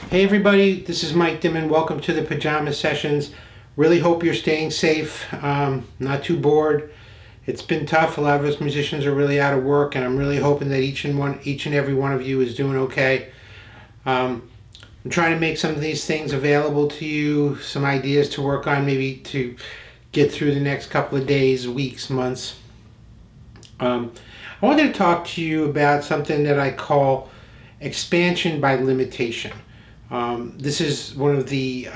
Hey everybody, this is Mike Dimon. Welcome to the Pajama Sessions. Really hope you're staying safe, not too bored. It's been tough. A lot of us musicians are really out of work, and I'm really hoping that each and every one of you is doing okay. I'm trying to make some of these things available to you, some ideas to work on, maybe to get through the next couple of days, weeks, months. I wanted to talk to you about something that I call expansion by limitation. This is one of the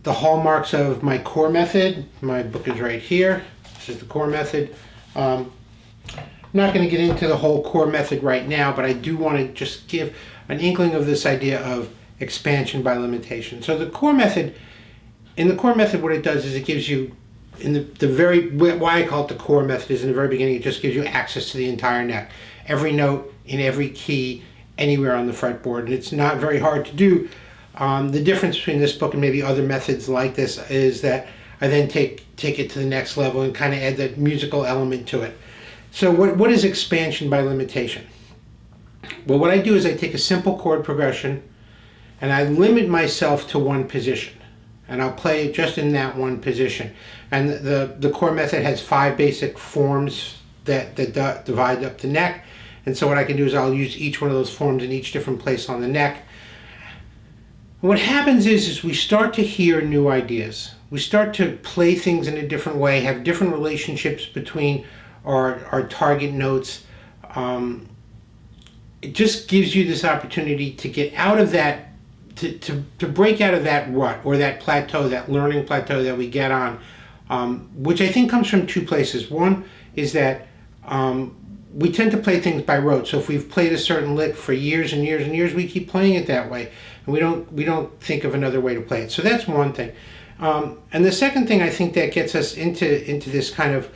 hallmarks of my core method. My book is right here. This is the core method. I'm not going to get into the whole core method right now, but I do want to just give an inkling of this idea of expansion by limitation. So in the core method, what it does is it gives you, why I call it the core method is in the very beginning, it just gives you access to the entire neck. Every note in every key, anywhere on the fretboard, and it's not very hard to do. The difference between this book and maybe other methods like this is that I then take it to the next level and kind of add that musical element to it. So what is expansion by limitation? Well, what I do is I take a simple chord progression and I limit myself to one position, and I'll play it just in that one position. And the core method has 5 basic forms that divide up the neck. And so what I can do is I'll use each one of those forms in each different place on the neck. What happens is we start to hear new ideas. We start to play things in a different way, have different relationships between our target notes. It just gives you this opportunity to get out of that, to break out of that rut or that plateau, that learning plateau that we get on, which I think comes from 2 places. One is that we tend to play things by rote. So if we've played a certain lick for years and years and years, we keep playing it that way, and we don't think of another way to play it. So that's one thing. And the second thing I think that gets us into this kind of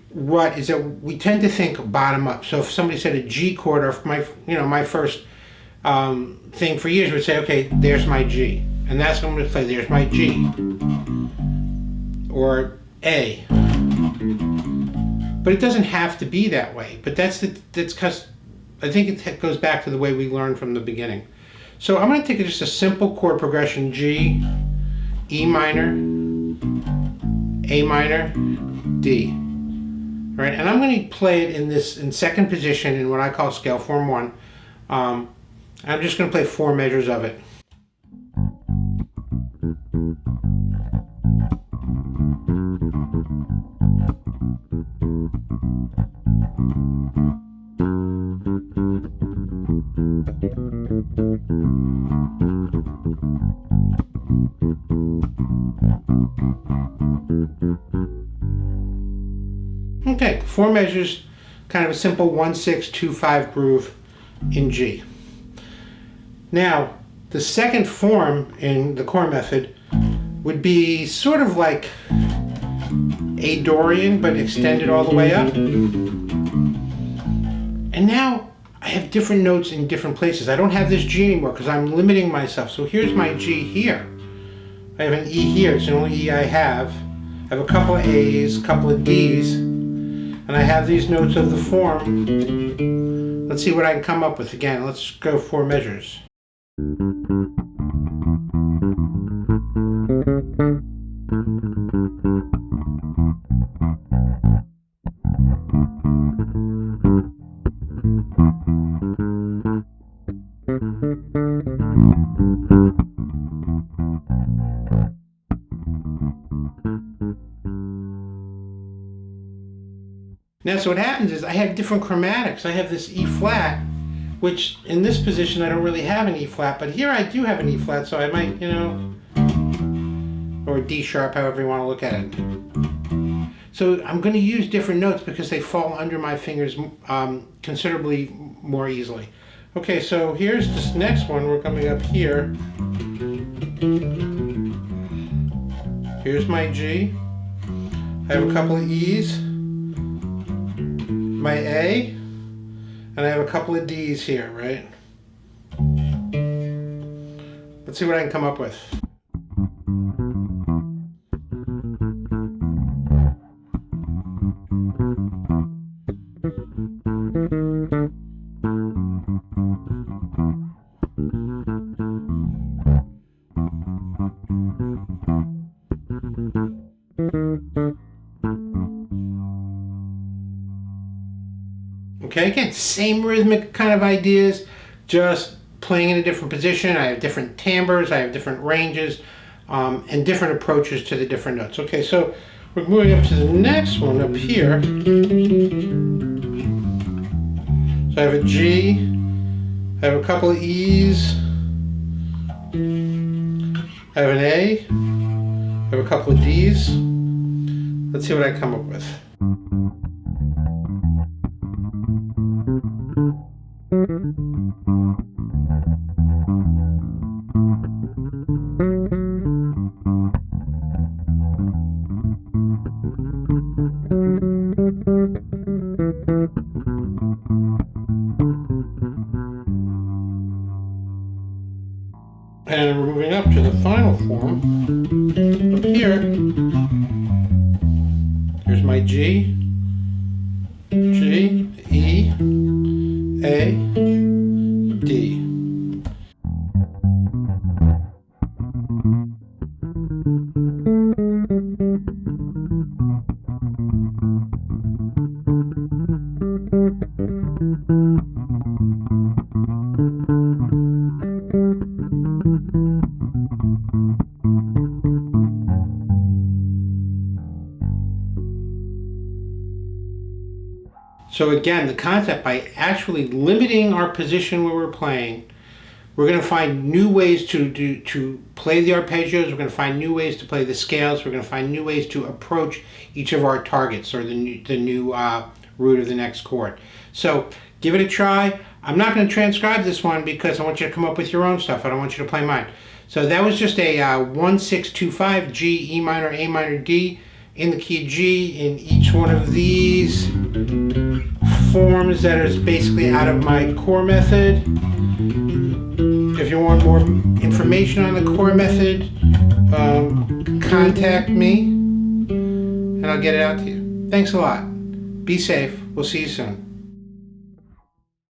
rut is that we tend to think bottom up. So if somebody said a G chord, or my first thing for years would say, okay, there's my G, and that's what I'm going to play. There's my G, or A. But it doesn't have to be that way. But that's because I think it goes back to the way we learned from the beginning. So I'm going to take just a simple chord progression: G, E minor, A minor, D. All right, and I'm going to play it in second position in what I call scale form 1. I'm just going to play 4 measures of it. Okay, 4 measures, kind of a simple 1-6-2-5 groove in G. Now, the second form in the core method would be sort of like a Dorian, but extended all the way up. And now I have different notes in different places. I don't have this G anymore because I'm limiting myself. So here's my G here. I have an E here. It's the only E I have. I have a couple of A's, a couple of D's, and I have these notes of the form. Let's see what I can come up with. Again, let's go 4 measures. Now, so what happens is I have different chromatics. I have this E flat, which in this position I don't really have an E flat, but here I do have an E flat, so I might, or D sharp, however you want to look at it. So I'm going to use different notes because they fall under my fingers considerably more easily. Okay, so here's this next one. We're coming up here. Here's my G. I have a couple of E's, my A, and I have a couple of D's here, right? Let's see what I can come up with. Okay, again, same rhythmic kind of ideas, just playing in a different position. I have different timbres, I have different ranges, and different approaches to the different notes. Okay, so we're moving up to the next one up here. So I have a G, I have a couple of E's, I have an A, I have a couple of D's. Let's see what I come up with. And we're moving up to the final form. Up here, here's my G, G, E, A, D. So again, the concept, by actually limiting our position where we're playing, we're going to find new ways to play the arpeggios. We're going to find new ways to play the scales. We're going to find new ways to approach each of our targets, or the new root of the next chord. So give it a try. I'm not going to transcribe this one because I want you to come up with your own stuff. I don't want you to play mine. So that was just a 1-6-2-5 G, E minor, A minor, D in the key of G in each one of these forms that is basically out of my core method. If you want more information on the core method, contact me and I'll get it out to you. Thanks a lot. Be safe. We'll see you soon.